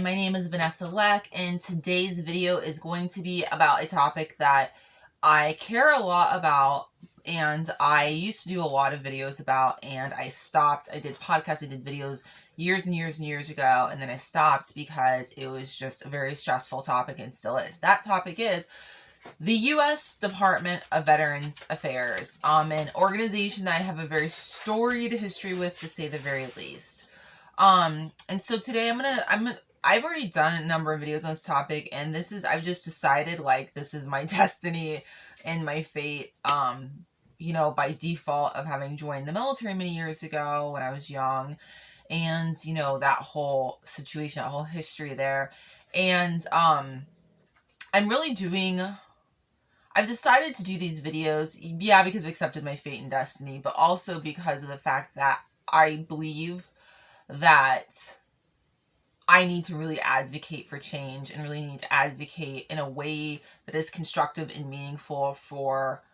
my name is Vanessa Leck, and today's video is going to be about a topic that I care a lot about, and I used to do a lot of videos about, and I stopped. I did podcasts, I did videos years and years and years ago, and then I stopped because it was just a very stressful topic, and still is. That topic is the U.S. Department of Veterans Affairs, an organization that I have a very storied history with, to say the very least. And so today I've already done a number of videos on this topic, and I've just decided, like, this is my destiny and my fate, by default of having joined the military many years ago when I was young, and, that whole situation, that whole history there. And, I've decided to do these videos, yeah, because I've accepted my fate and destiny, but also because of the fact that I believe that I need to really advocate for change and really need to advocate in a way that is constructive and meaningful for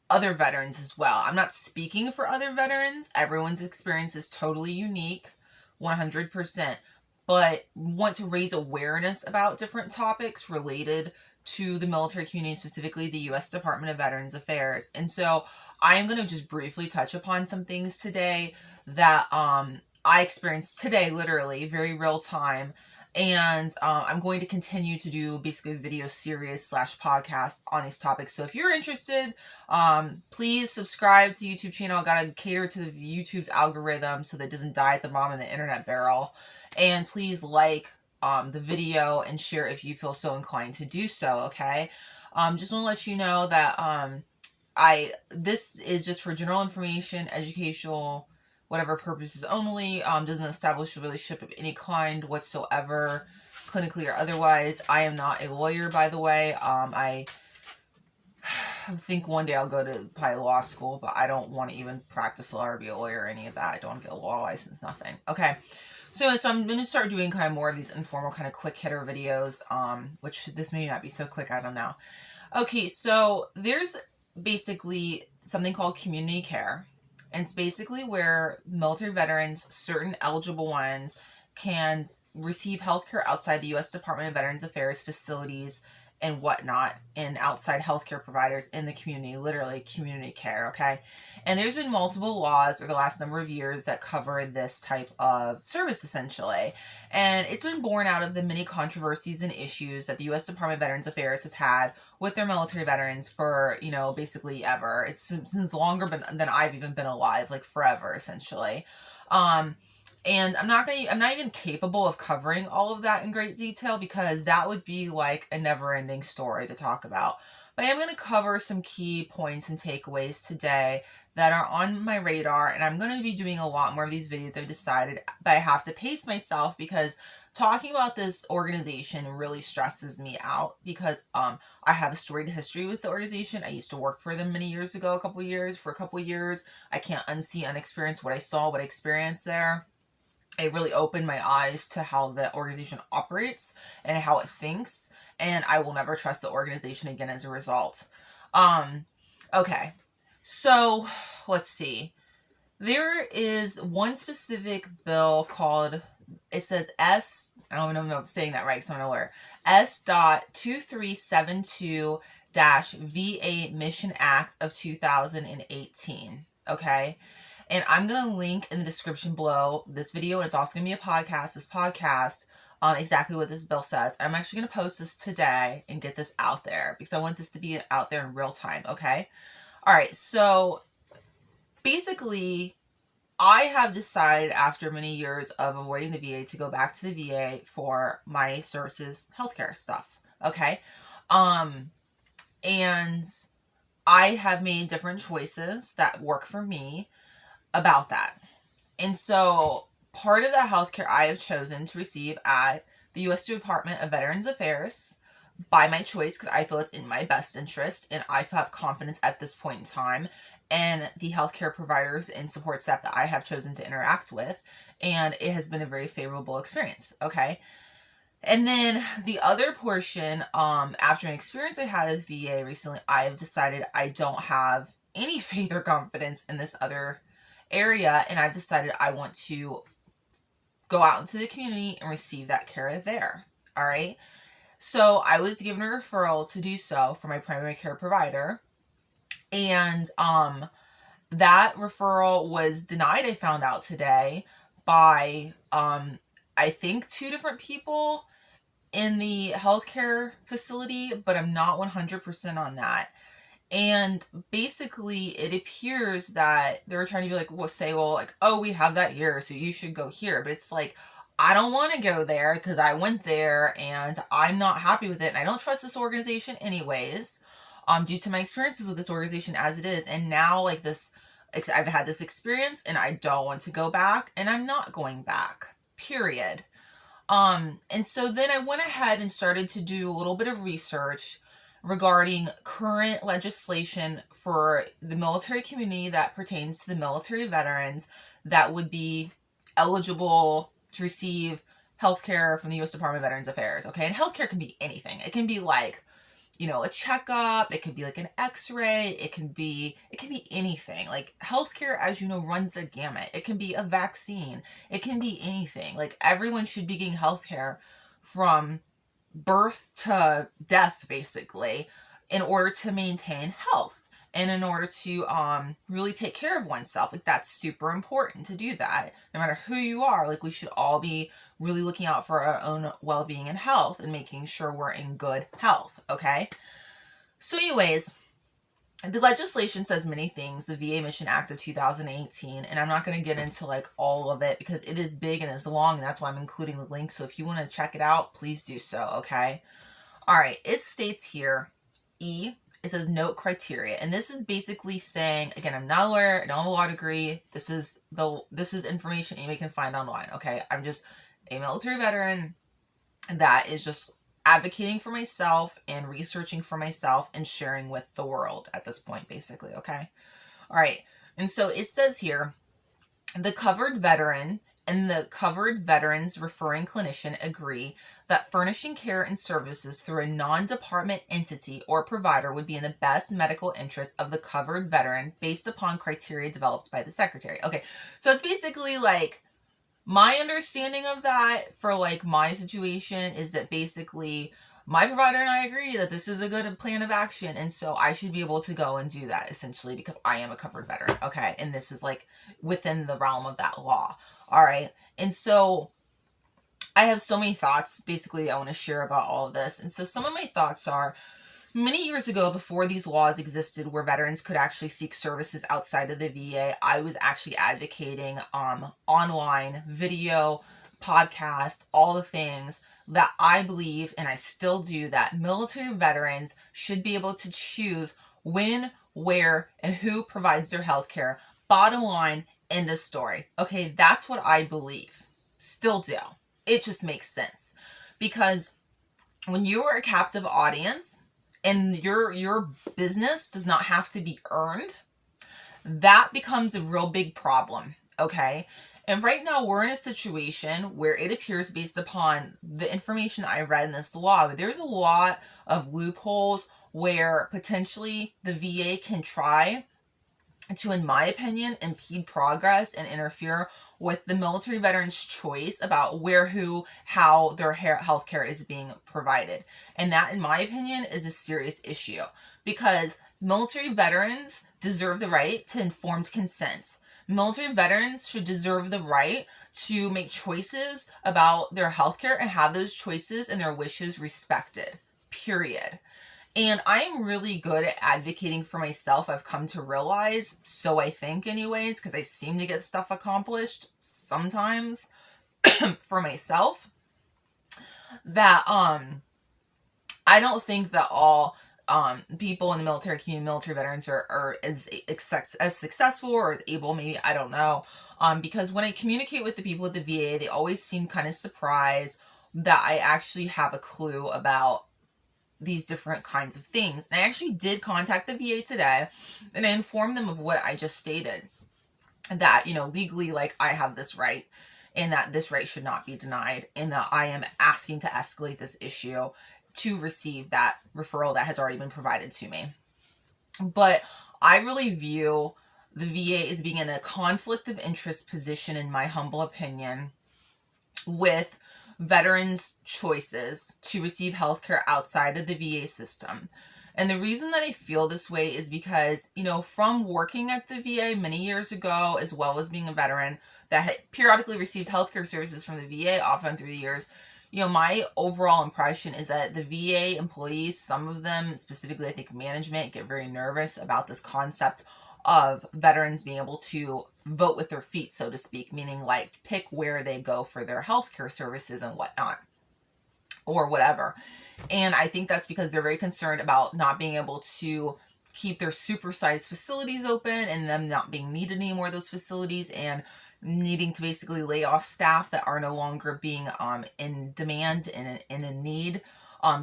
other veterans as well. I'm not speaking for other veterans. Everyone's experience is totally unique, 100%, but want to raise awareness about different topics related to the military community, specifically the U.S. Department of Veterans Affairs. And so I am going to just briefly touch upon some things today that I experienced today, literally, very real time. And I'm going to continue to do basically a video series / podcast on these topics. So if you're interested, please subscribe to the YouTube channel. I gotta cater to the YouTube's algorithm so that it doesn't die at the bottom of the internet barrel. And please like the video and share if you feel so inclined to do so, okay? Just want to let you know that this is just for general information, educational, whatever purposes only, doesn't establish a relationship of any kind whatsoever, clinically or otherwise. I am not a lawyer, by the way. I think one day I'll go to probably law school, but I don't want to even practice law or be a lawyer or any of that. I don't want to get a law license, nothing. Okay. So I'm going to start doing kind of more of these informal kind of quick hitter videos, which this may not be so quick, I don't know. Okay, so there's basically something called community care. And it's basically where military veterans, certain eligible ones, can receive healthcare outside the U.S. Department of Veterans Affairs facilities and whatnot, and outside healthcare providers in the community, literally community care, okay? And there's been multiple laws over the last number of years that cover this type of service, essentially. And it's been born out of the many controversies and issues that the U.S. Department of Veterans Affairs has had with their military veterans for, basically ever. It's since longer than I've even been alive, like forever, essentially. And I'm not even capable of covering all of that in great detail because that would be like a never-ending story to talk about. But I am going to cover some key points and takeaways today that are on my radar, and I'm going to be doing a lot more of these videos. I've decided, but I have to pace myself because talking about this organization really stresses me out because I have a storied history with the organization. I used to work for them many years ago, for a couple years. I can't unexperience what I saw, what I experienced there. It really opened my eyes to how the organization operates and how it thinks, and I will never trust the organization again as a result. Okay, so let's see. There is one specific bill called, it says I don't even know if I'm saying that right because I'm not aware, S.2372-VA Mission Act of 2018, okay? And I'm going to link in the description below this video, and it's also going to be this podcast, exactly what this bill says. I'm actually going to post this today and get this out there because I want this to be out there in real time, okay? All right, so basically, I have decided after many years of avoiding the VA to go back to the VA for my services, healthcare stuff, okay? And I have made different choices that work for me about that. And so part of the healthcare I have chosen to receive at the U.S. Department of Veterans Affairs by my choice because I feel it's in my best interest and I have confidence at this point in time and the healthcare providers and support staff that I have chosen to interact with, and it has been a very favorable experience, okay? And then the other portion, after an experience I had at the VA recently, I've decided I don't have any faith or confidence in this other area, and I've decided I want to go out into the community and receive that care there. All right. So I was given a referral to do so for my primary care provider. And that referral was denied, I found out today, by I think 2 different people in the healthcare facility, but I'm not 100% on that. And basically, it appears that they're trying to be like, well, like, oh, we have that here, so you should go here. But it's like, I don't want to go there because I went there and I'm not happy with it. And I don't trust this organization anyways, due to my experiences with this organization as it is. And now, like, I've had this experience and I don't want to go back, and I'm not going back, period. And so then I went ahead and started to do a little bit of research regarding current legislation for the military community that pertains to the military veterans that would be eligible to receive healthcare from the U.S. Department of Veterans Affairs. Okay, and healthcare can be anything. It can be like, a checkup. It could be like an x-ray. It can be anything. Like, healthcare, as you know, runs a gamut. It can be a vaccine. It can be anything. Like, everyone should be getting healthcare from birth to death, basically, in order to maintain health and in order to really take care of oneself. Like, that's super important to do that. No matter who you are, like, we should all be really looking out for our own well-being and health and making sure we're in good health, okay? So anyways, the legislation says many things, the VA Mission Act of 2018, and I'm not going to get into like all of it because it is big and it's long, and that's why I'm including the link. So if you want to check it out, please do so, okay? All right, it states here, it says note criteria, and this is basically saying, again, I'm not a lawyer, I don't have a law degree. This is information anybody can find online, okay? I'm just a military veteran that is just advocating for myself and researching for myself and sharing with the world at this point, basically, okay? All right, and so it says here, the covered veteran and the covered veterans referring clinician agree that furnishing care and services through a non-department entity or provider would be in the best medical interest of the covered veteran based upon criteria developed by the secretary. Okay, so it's basically like, my understanding of that for like my situation is that basically my provider and I agree that this is a good plan of action, and so I should be able to go and do that, essentially, because I am a covered veteran, okay? And this is like within the realm of that law, all right? And so I have so many thoughts, basically, I want to share about all of this. And so some of my thoughts are, many years ago, before these laws existed where veterans could actually seek services outside of the VA, I was actually advocating online, video, podcast, all the things that I believed, and I still do, that military veterans should be able to choose when, where, and who provides their health care. Bottom line, end of story. Okay, that's what I believe. Still do. It just makes sense. Because when you are a captive audience, and your business does not have to be earned, that becomes a real big problem, okay? And right now we're in a situation where it appears, based upon the information I read in this law, there's a lot of loopholes where potentially the VA can try to, in my opinion, impede progress and interfere with the military veterans' choice about where, who, how their health care is being provided. And that, in my opinion, is a serious issue, because military veterans deserve the right to informed consent. Military veterans should deserve the right to make choices about their health care and have those choices and their wishes respected, period. And I'm really good at advocating for myself, I've come to realize, so I think anyways, because I seem to get stuff accomplished sometimes for myself, that I don't think that all people in the military community, military veterans, are as successful or as able, maybe, I don't know, because when I communicate with the people at the VA, they always seem kind of surprised that I actually have a clue about these different kinds of things. And I actually did contact the VA today, and I informed them of what I just stated, that, legally, like, I have this right, and that this right should not be denied, and that I am asking to escalate this issue to receive that referral that has already been provided to me. But I really view the VA as being in a conflict of interest position, in my humble opinion, with veterans' choices to receive healthcare outside of the VA system. And the reason that I feel this way is because, from working at the VA many years ago, as well as being a veteran that had periodically received healthcare services from the VA often through the years, my overall impression is that the VA employees, some of them, specifically I think management, get very nervous about this concept of veterans being able to vote with their feet, so to speak, meaning like pick where they go for their healthcare services and whatnot, or whatever. And I think that's because they're very concerned about not being able to keep their supersized facilities open and them not being needed anymore, those facilities, and needing to basically lay off staff that are no longer being in demand and in need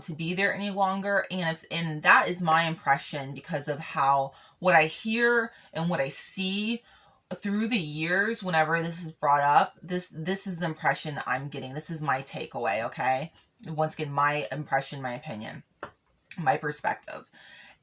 to be there any longer. And that is my impression because of how what I hear and what I see through the years whenever this is brought up. This is the impression I'm getting. This is my takeaway, okay? Once again, my impression, my opinion, my perspective.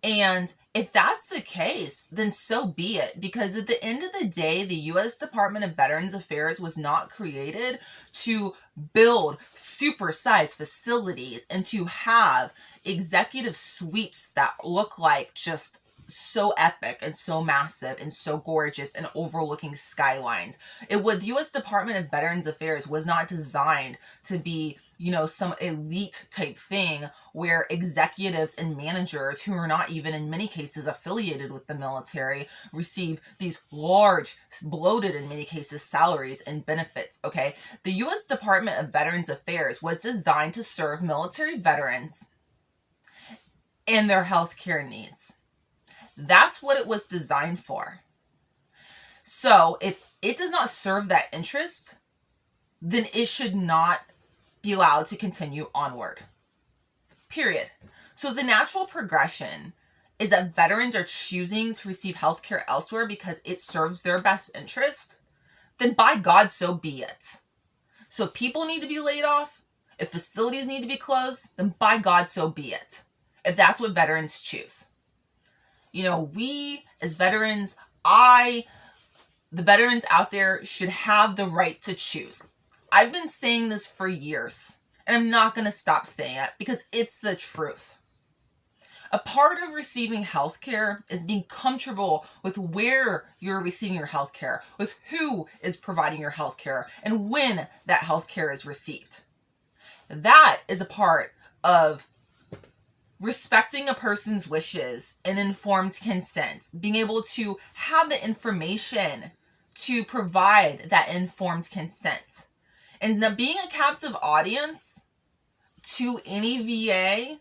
And if that's the case, then so be it. Because at the end of the day, the U.S. Department of Veterans Affairs was not created to build supersized facilities and to have executive suites that look like just so epic and so massive and so gorgeous and overlooking skylines. The U.S. Department of Veterans Affairs was not designed to be, some elite type thing where executives and managers who are not even in many cases affiliated with the military receive these large, bloated in many cases, salaries and benefits, okay? The U.S. Department of Veterans Affairs was designed to serve military veterans and their healthcare needs. That's what it was designed for. So if it does not serve that interest, then it should not be allowed to continue onward. Period. So the natural progression is that veterans are choosing to receive healthcare elsewhere because it serves their best interest. Then by God, so be it. So if people need to be laid off, if facilities need to be closed, then by God, so be it. If that's what veterans choose. We as veterans, the veterans out there should have the right to choose. I've been saying this for years, and I'm not going to stop saying it because it's the truth. A part of receiving healthcare is being comfortable with where you're receiving your healthcare, with who is providing your healthcare, and when that healthcare is received. That is a part of respecting a person's wishes and informed consent, being able to have the information to provide that informed consent. And being a captive audience to any VA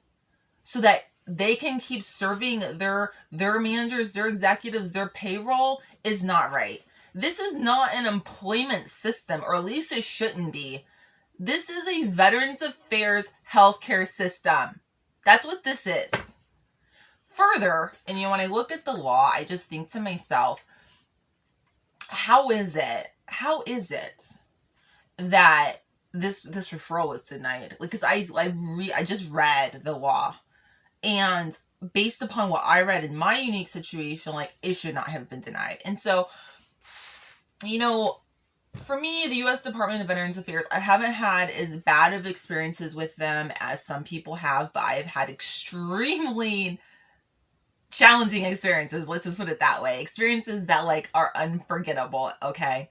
so that they can keep serving their managers, their executives, their payroll is not right. This is not an employment system, or at least it shouldn't be. This is a Veterans Affairs healthcare system. That's what this is. Further, and when I look at the law, I just think to myself, how is it that this referral was denied? Because I just read the law, and based upon what I read in my unique situation, it should not have been denied. And so, for me, the U.S. Department of Veterans Affairs, I haven't had as bad of experiences with them as some people have, but I've had extremely challenging experiences. Let's just put it that way. Experiences that are unforgettable, okay?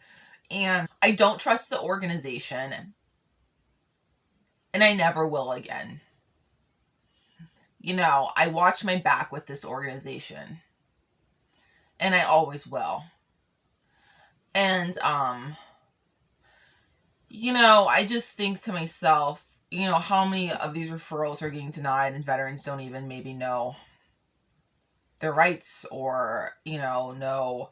And I don't trust the organization, and I never will again. I watch my back with this organization, and I always will. And, I just think to myself, how many of these referrals are getting denied and veterans don't even maybe know their rights, or, know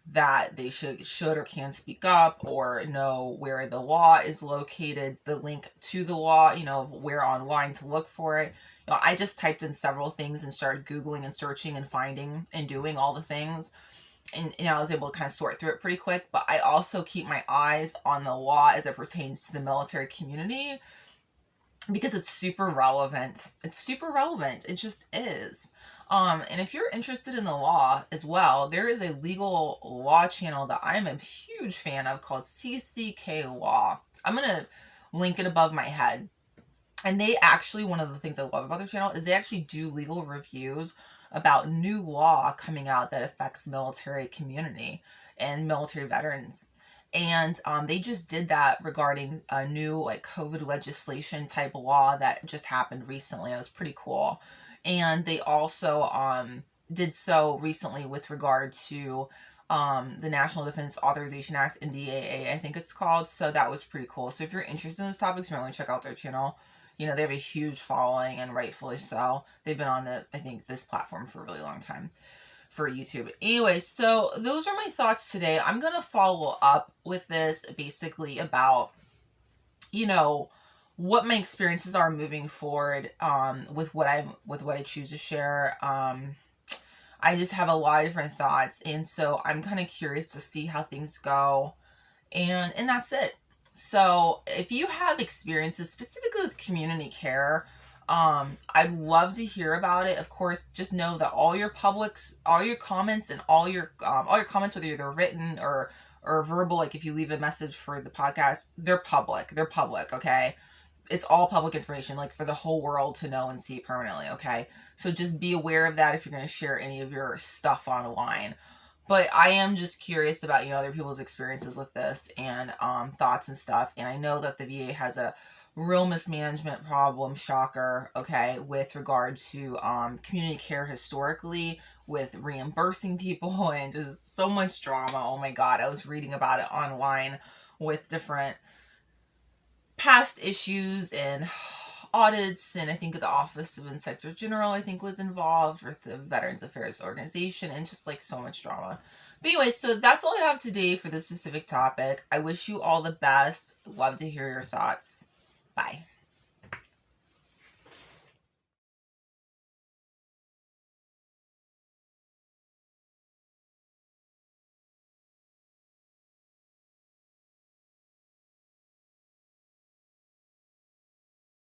that they should or can speak up, or know where the law is located, the link to the law, where online to look for it. I just typed in several things and started Googling and searching and finding and doing all the things. And I was able to kind of sort through it pretty quick, but I also keep my eyes on the law as it pertains to the military community because it's super relevant. It's super relevant. It just is. And if you're interested in the law as well, there is a legal law channel that I'm a huge fan of called CCK Law. I'm going to link it above my head. And they actually, one of the things I love about their channel is they actually do legal reviews about new law coming out that affects military community and military veterans. And they just did that regarding a new like COVID legislation type law that just happened recently. It was pretty cool. And they also did so recently with regard to the National Defense Authorization Act, NDAA, I think it's called. So that was pretty cool. So if you're interested in those topics, really check out their channel. You know, they have a huge following, and rightfully so. They've been on I think, this platform for a really long time for YouTube. Anyway, so those are my thoughts today. I'm going to follow up with this basically about, you know, what my experiences are moving forward with what I choose to share. I just have a lot of different thoughts, and so I'm kind of curious to see how things go. And that's it. So if you have experiences specifically with community care, I'd love to hear about it. Of course, just know that all your comments and all your comments, whether they're written or verbal, like if you leave a message for the podcast, they're public. They're public, okay? It's all public information, like for the whole world to know and see permanently, okay? So just be aware of that if you're going to share any of your stuff online. But I am just curious about, you know, other people's experiences with this and thoughts and stuff. And I know that the VA has a real mismanagement problem, shocker, okay, with regard to community care historically, with reimbursing people and just so much drama. Oh my God, I was reading about it online with different past issues and audits, and I think the Office of Inspector General, I think, was involved with the Veterans Affairs Organization, and just like so much drama. But anyway, so that's all I have today for this specific topic. I wish you all the best. Love to hear your thoughts. Bye.